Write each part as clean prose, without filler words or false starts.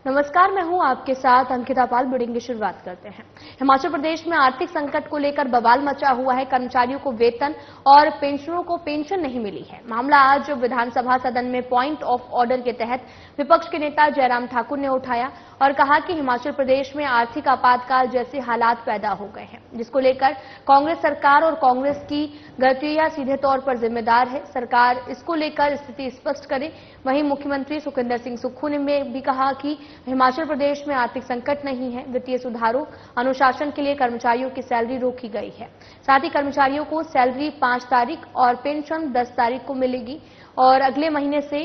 नमस्कार, मैं हूं आपके साथ अंकिता पाल। बुलेटिन की शुरुआत करते हैं। हिमाचल प्रदेश में आर्थिक संकट को लेकर बवाल मचा हुआ है। कर्मचारियों को वेतन और पेंशनरों को पेंशन नहीं मिली है। मामला आज विधानसभा सदन में पॉइंट ऑफ ऑर्डर के तहत विपक्ष के नेता जयराम ठाकुर ने उठाया और कहा कि हिमाचल प्रदेश में आर्थिक आपातकाल जैसे हालात पैदा हो गए हैं, जिसको लेकर कांग्रेस सरकार और कांग्रेस की गलतियां सीधे तौर पर जिम्मेदार है। सरकार इसको लेकर स्थिति स्पष्ट करे। वहीं मुख्यमंत्री सुखविंदर सिंह सुक्खू ने भी कहा कि हिमाचल प्रदेश में आर्थिक संकट नहीं है। वित्तीय सुधारों, अनुशासन के लिए कर्मचारियों की सैलरी रोकी गई है। साथ ही कर्मचारियों को सैलरी 5 तारीख और पेंशन 10 तारीख को मिलेगी और अगले महीने से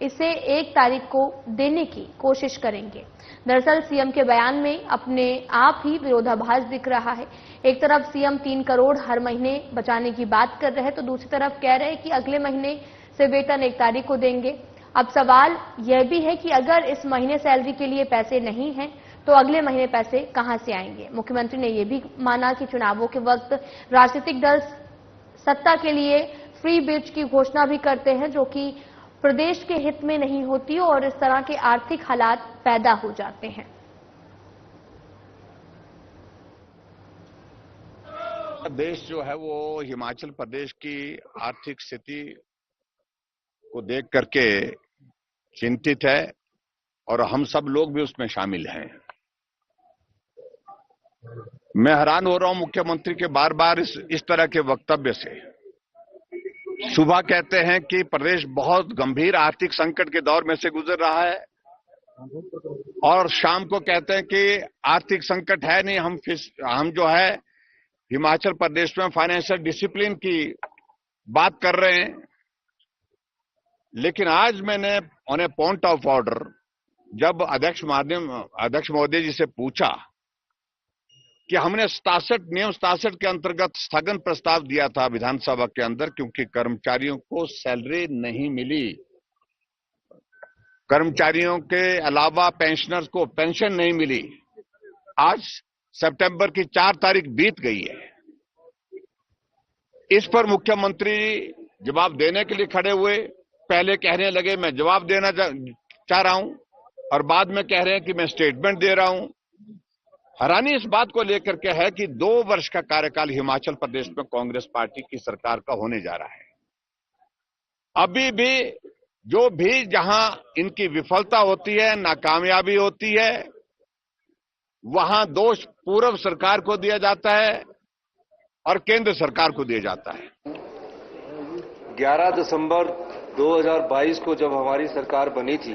इसे 1 तारीख को देने की कोशिश करेंगे। दरअसल सीएम के बयान में अपने आप ही विरोधाभास दिख रहा है। एक तरफ सीएम 3 करोड़ हर महीने बचाने की बात कर रहे हैं, तो दूसरी तरफ कह रहे हैं कि अगले महीने से वेतन 1 तारीख को देंगे। अब सवाल यह भी है कि अगर इस महीने सैलरी के लिए पैसे नहीं हैं, तो अगले महीने पैसे कहां से आएंगे। मुख्यमंत्री ने यह भी माना कि चुनावों के वक्त राजनीतिक दल सत्ता के लिए फ्री बिल की घोषणा भी करते हैं, जो कि प्रदेश के हित में नहीं होती और इस तरह के आर्थिक हालात पैदा हो जाते हैं। देश जो है वो हिमाचल प्रदेश की आर्थिक स्थिति को देख करके चिंतित है और हम सब लोग भी उसमें शामिल हैं। मैं हैरान हो रहा हूं मुख्यमंत्री के बार बार इस तरह के वक्तव्य से। सुबह कहते हैं कि प्रदेश बहुत गंभीर आर्थिक संकट के दौर में से गुजर रहा है और शाम को कहते हैं कि आर्थिक संकट है नहीं, हम जो है हिमाचल प्रदेश में फाइनेंशियल डिसिप्लिन की बात कर रहे हैं। लेकिन आज मैंने on A point of order जब अध्यक्ष महोदय जी से पूछा कि हमने नियम 67 के अंतर्गत स्थगन प्रस्ताव दिया था विधानसभा के अंदर, क्योंकि कर्मचारियों को सैलरी नहीं मिली, कर्मचारियों के अलावा पेंशनर्स को पेंशन नहीं मिली। आज सितंबर की 4 तारीख बीत गई है। इस पर मुख्यमंत्री जवाब देने के लिए खड़े हुए। पहले कहने लगे मैं जवाब देना चाह रहा हूं और बाद में कह रहे हैं कि मैं स्टेटमेंट दे रहा हूं। हैरानी इस बात को लेकर के है कि 2 वर्ष का कार्यकाल हिमाचल प्रदेश में कांग्रेस पार्टी की सरकार का होने जा रहा है। अभी भी जो भी जहां इनकी विफलता होती है, नाकामयाबी होती है, वहां दोष पूर्व सरकार को दिया जाता है और केंद्र सरकार को दिया जाता है। 11 दिसंबर 2022 को जब हमारी सरकार बनी थी,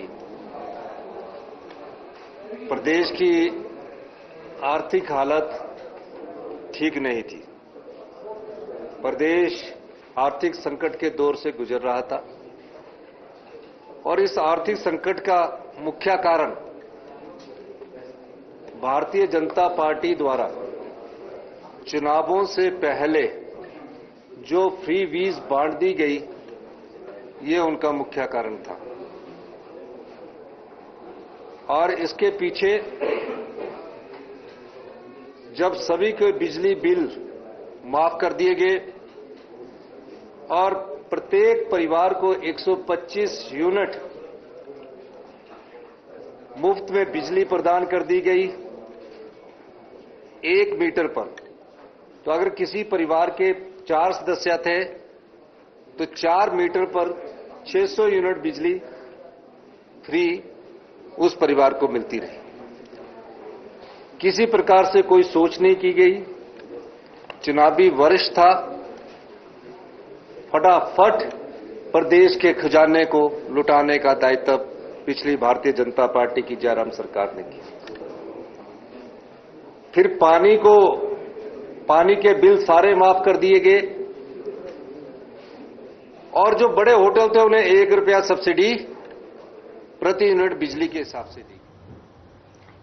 प्रदेश की आर्थिक हालत ठीक नहीं थी। प्रदेश आर्थिक संकट के दौर से गुजर रहा था और इस आर्थिक संकट का मुख्य कारण भारतीय जनता पार्टी द्वारा चुनावों से पहले जो फ्री वीज बांट दी गई, ये उनका मुख्य कारण था। और इसके पीछे जब सभी के बिजली बिल माफ कर दिए गए और प्रत्येक परिवार को 125 यूनिट मुफ्त में बिजली प्रदान कर दी गई 1 मीटर पर, तो अगर किसी परिवार के 4 सदस्य थे तो 4 मीटर पर 600 यूनिट बिजली फ्री उस परिवार को मिलती रही। किसी प्रकार से कोई सोच नहीं की गई। चुनावी वर्ष था, फटाफट प्रदेश के खजाने को लुटाने का दायित्व पिछली भारतीय जनता पार्टी की जयराम सरकार ने किया। फिर पानी के बिल सारे माफ कर दिए गए और जो बड़े होटल थे उन्हें 1 रुपया सब्सिडी प्रति यूनिट बिजली के हिसाब से दी।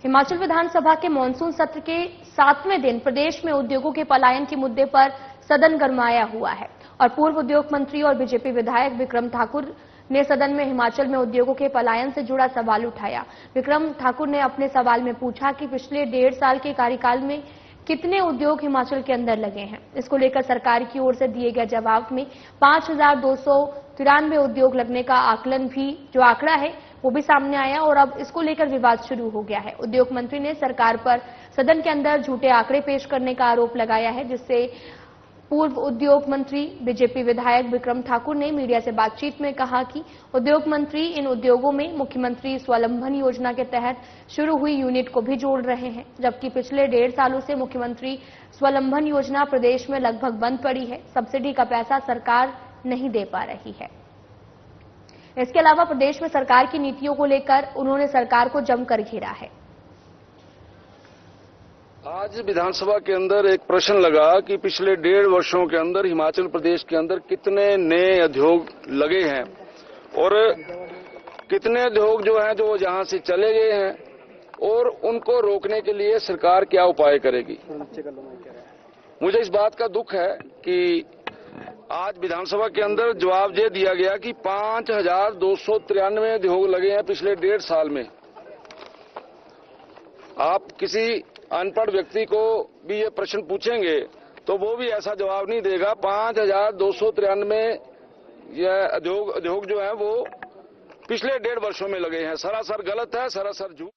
हिमाचल विधानसभा के मानसून सत्र के 7वें दिन प्रदेश में उद्योगों के पलायन के मुद्दे पर सदन गरमाया हुआ है और पूर्व उद्योग मंत्री और बीजेपी विधायक विक्रम ठाकुर ने सदन में हिमाचल में उद्योगों के पलायन से जुड़ा सवाल उठाया। विक्रम ठाकुर ने अपने सवाल में पूछा कि पिछले 1.5 साल के कार्यकाल में कितने उद्योग हिमाचल के अंदर लगे हैं। इसको लेकर सरकार की ओर से दिए गए जवाब में 5293 उद्योग लगने का आकलन भी, जो आंकड़ा है वो भी सामने आया और अब इसको लेकर विवाद शुरू हो गया है। उद्योग मंत्री ने सरकार पर सदन के अंदर झूठे आंकड़े पेश करने का आरोप लगाया है, जिससे पूर्व उद्योग मंत्री बीजेपी विधायक विक्रम ठाकुर ने मीडिया से बातचीत में कहा कि उद्योग मंत्री इन उद्योगों में मुख्यमंत्री स्वावलंबन योजना के तहत शुरू हुई यूनिट को भी जोड़ रहे हैं, जबकि पिछले 1.5 सालों से मुख्यमंत्री स्वावलंबन योजना प्रदेश में लगभग बंद पड़ी है। सब्सिडी का पैसा सरकार नहीं दे पा रही है। इसके अलावा प्रदेश में सरकार की नीतियों को लेकर उन्होंने सरकार को जमकर घेरा है। आज विधानसभा के अंदर एक प्रश्न लगा कि पिछले 1.5 वर्षों के अंदर हिमाचल प्रदेश के अंदर कितने नए उद्योग लगे हैं और कितने उद्योग जो हैं जो जहां से चले गए हैं और उनको रोकने के लिए सरकार क्या उपाय करेगी। मुझे इस बात का दुख है कि आज विधानसभा के अंदर जवाब ये दिया गया कि 5,293 उद्योग लगे हैं पिछले 1.5 साल में। आप किसी अनपढ़ व्यक्ति को भी ये प्रश्न पूछेंगे तो वो भी ऐसा जवाब नहीं देगा। 5,293 यह उद्योग जो है वो पिछले 1.5 वर्षों में लगे हैं। सरासर गलत है, सरासर झूठ।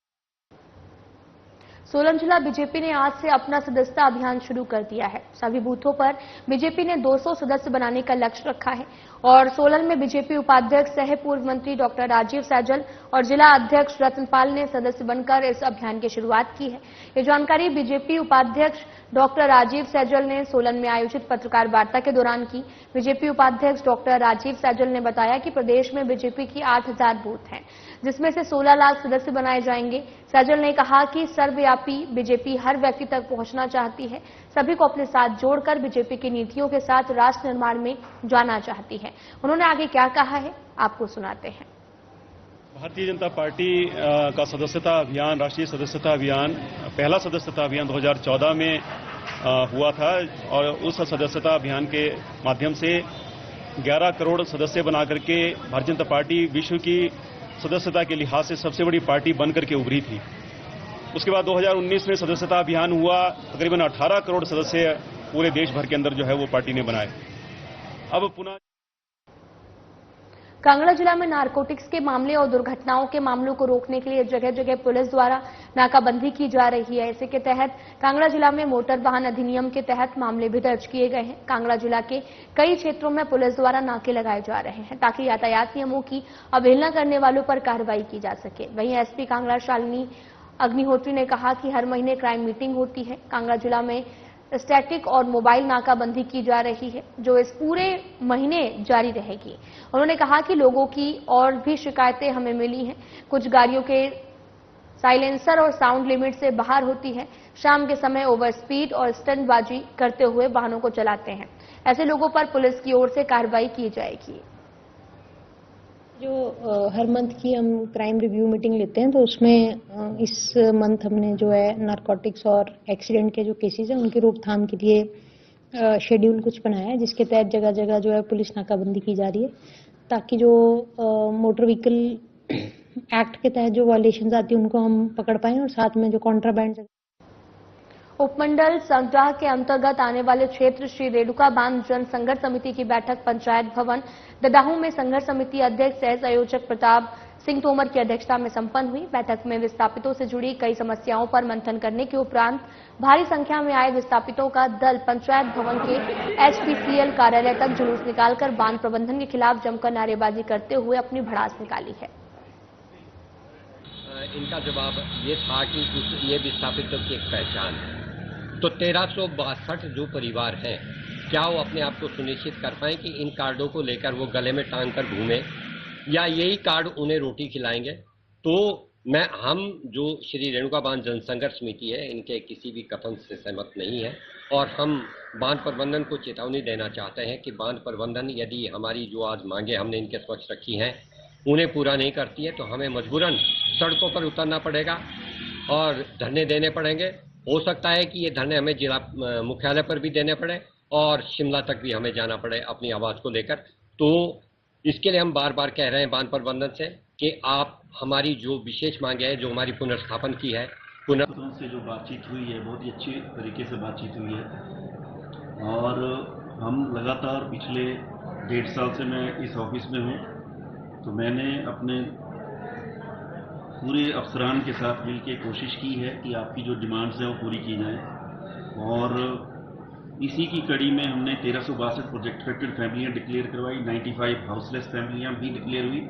सोलन जिला बीजेपी ने आज से अपना सदस्यता अभियान शुरू कर दिया है। सभी बूथों पर बीजेपी ने 200 सदस्य बनाने का लक्ष्य रखा है और सोलन में बीजेपी उपाध्यक्ष सह पूर्व मंत्री डॉक्टर राजीव सैजल और जिला अध्यक्ष रतनपाल ने सदस्य बनकर इस अभियान की शुरुआत की है। ये जानकारी बीजेपी उपाध्यक्ष डॉक्टर राजीव सैजल ने सोलन में आयोजित पत्रकार वार्ता के दौरान की। बीजेपी उपाध्यक्ष डॉक्टर राजीव सैजल ने बताया कि प्रदेश में बीजेपी की 8,000 बूथ हैं, जिसमें से 16 लाख सदस्य बनाए जाएंगे। सैजल ने कहा कि सर्वव्यापी बीजेपी हर व्यक्ति तक पहुंचना चाहती है, सभी को अपने साथ जोड़कर बीजेपी की नीतियों के साथ राष्ट्र निर्माण में जाना चाहती है। उन्होंने आगे क्या कहा है, आपको सुनाते हैं। भारतीय जनता पार्टी का सदस्यता अभियान, राष्ट्रीय सदस्यता अभियान, पहला सदस्यता अभियान 2014 में हुआ था और उस सदस्यता अभियान के माध्यम से 11 करोड़ सदस्य बना करके भारतीय जनता पार्टी विश्व की सदस्यता के लिहाज से सबसे बड़ी पार्टी बनकर के उभरी थी। उसके बाद 2019 में सदस्यता अभियान हुआ, तकरीबन 18 करोड़ सदस्य पूरे देश भर के अंदर जो है वो पार्टी ने बनाए। अब पुनः कांगड़ा जिला में नारकोटिक्स के मामले और दुर्घटनाओं के मामलों को रोकने के लिए जगह जगह पुलिस द्वारा नाकाबंदी की जा रही है। इसी के तहत कांगड़ा जिला में मोटर वाहन अधिनियम के तहत मामले भी दर्ज किए गए हैं। कांगड़ा जिला के कई क्षेत्रों में पुलिस द्वारा नाके लगाए जा रहे हैं ताकि यातायात नियमों की अवहेलना करने वालों पर कार्रवाई की जा सके। वहीं एसपी कांगड़ा शालिनी अग्निहोत्री ने कहा कि हर महीने क्राइम मीटिंग होती है। कांगड़ा जिला में स्टैटिक और मोबाइल नाकाबंदी की जा रही है, जो इस पूरे महीने जारी रहेगी। उन्होंने कहा कि लोगों की और भी शिकायतें हमें मिली हैं। कुछ गाड़ियों के साइलेंसर और साउंड लिमिट से बाहर होती है, शाम के समय ओवर स्पीड और स्टंटबाजी करते हुए वाहनों को चलाते हैं। ऐसे लोगों पर पुलिस की ओर से कार्रवाई की जाएगी। जो हर मंथ की हम क्राइम रिव्यू मीटिंग लेते हैं, तो उसमें इस मंथ हमने जो है नारकोटिक्स और एक्सीडेंट के जो केसेस हैं उनकी रोकथाम के लिए शेड्यूल कुछ बनाया है, जिसके तहत जगह जगह जो है पुलिस नाकाबंदी की जा रही है ताकि जो मोटर व्हीकल एक्ट के तहत जो वायलेशंस आती है उनको हम पकड़ पाएं और साथ में जो कॉन्ट्राबैंड। उपमंडल संग्राह के अंतर्गत आने वाले क्षेत्र श्री रेणुका बांध जन संघर्ष समिति की बैठक पंचायत भवन ददाहू में संघर्ष समिति अध्यक्ष सह संयोजक प्रताप सिंह तोमर की अध्यक्षता में संपन्न हुई। बैठक में विस्थापितों से जुड़ी कई समस्याओं पर मंथन करने के उपरांत भारी संख्या में आए विस्थापितों का दल पंचायत भवन के HPCL कार्यालय तक जुलूस निकालकर बांध प्रबंधन के खिलाफ जमकर नारेबाजी करते हुए अपनी भड़ास निकाली है। इनका जवाब ये था कि ये विस्थापितों की एक पहचान है, तो 1362 जो परिवार हैं, क्या वो अपने आप को सुनिश्चित कर पाएं कि इन कार्डों को लेकर वो गले में टांग कर घूमें या यही कार्ड उन्हें रोटी खिलाएंगे। तो हम जो श्री रेणुका बांध जनसंघर्ष समिति है, इनके किसी भी कथन से सहमत नहीं है और हम बांध प्रबंधन को चेतावनी देना चाहते हैं कि बांध प्रबंधन यदि हमारी जो आज मांगे हमने इनके समक्ष रखी हैं उन्हें पूरा नहीं करती है तो हमें मजबूरन सड़कों पर उतरना पड़ेगा और धरने देने पड़ेंगे। हो सकता है कि ये धरने हमें जिला मुख्यालय पर भी देने पड़े और शिमला तक भी हमें जाना पड़े अपनी आवाज को लेकर। तो इसके लिए हम बार बार कह रहे हैं बांध प्रबंधन से कि आप हमारी जो विशेष मांगे है, जो हमारी पुनर्स्थापन की है, से जो बातचीत हुई है बहुत ही अच्छी तरीके से बातचीत हुई है और हम लगातार पिछले 1.5 साल से मैं इस ऑफिस में हूँ, तो मैंने अपने पूरे अफसरान के साथ मिलकर कोशिश की है कि आपकी जो डिमांड्स हैं वो पूरी की जाएं और इसी की कड़ी में हमने 1362 प्रोजेक्ट अफेक्टेड फैमिलियां डिक्लेयर करवाई, 95 हाउसलेस फैमिलियां भी डिक्लेयर हुई।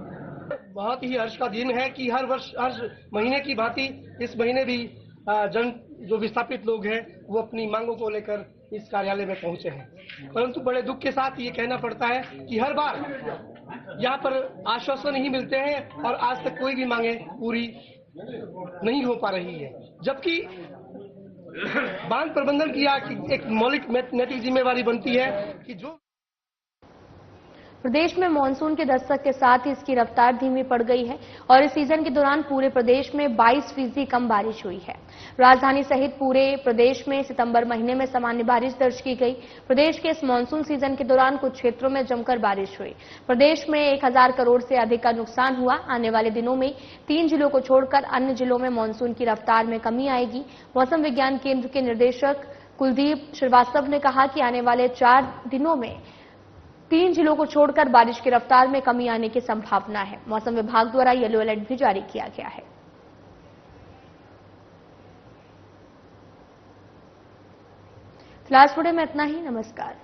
बहुत ही हर्ष का दिन है कि हर वर्ष हर महीने की भांति इस महीने भी जो विस्थापित लोग हैं वो अपनी मांगों को लेकर इस कार्यालय में पहुंचे हैं। परंतु बड़े दुख के साथ ये कहना पड़ता है कि हर बार यहाँ पर आश्वासन ही मिलते हैं और आज तक कोई भी मांगे पूरी नहीं हो पा रही है, जबकि बांध प्रबंधन की एक मौलिक नैतिक जिम्मेवारी बनती है कि जो प्रदेश में मानसून के दस्तक के साथ ही इसकी रफ्तार धीमी पड़ गई है और इस सीजन के दौरान पूरे प्रदेश में 22% कम बारिश हुई है। राजधानी सहित पूरे प्रदेश में सितंबर महीने में सामान्य बारिश दर्ज की गई। प्रदेश के इस मानसून सीजन के दौरान कुछ क्षेत्रों में जमकर बारिश हुई। प्रदेश में 1000 करोड़ से अधिक का नुकसान हुआ। आने वाले दिनों में 3 जिलों को छोड़कर अन्य जिलों में मानसून की रफ्तार में कमी आएगी। मौसम विज्ञान केंद्र के निदेशक कुलदीप श्रीवास्तव ने कहा कि आने वाले 4 दिनों में 3 जिलों को छोड़कर बारिश की रफ्तार में कमी आने की संभावना है। मौसम विभाग द्वारा येलो अलर्ट भी जारी किया गया है। फिलहाल में इतना ही। नमस्कार।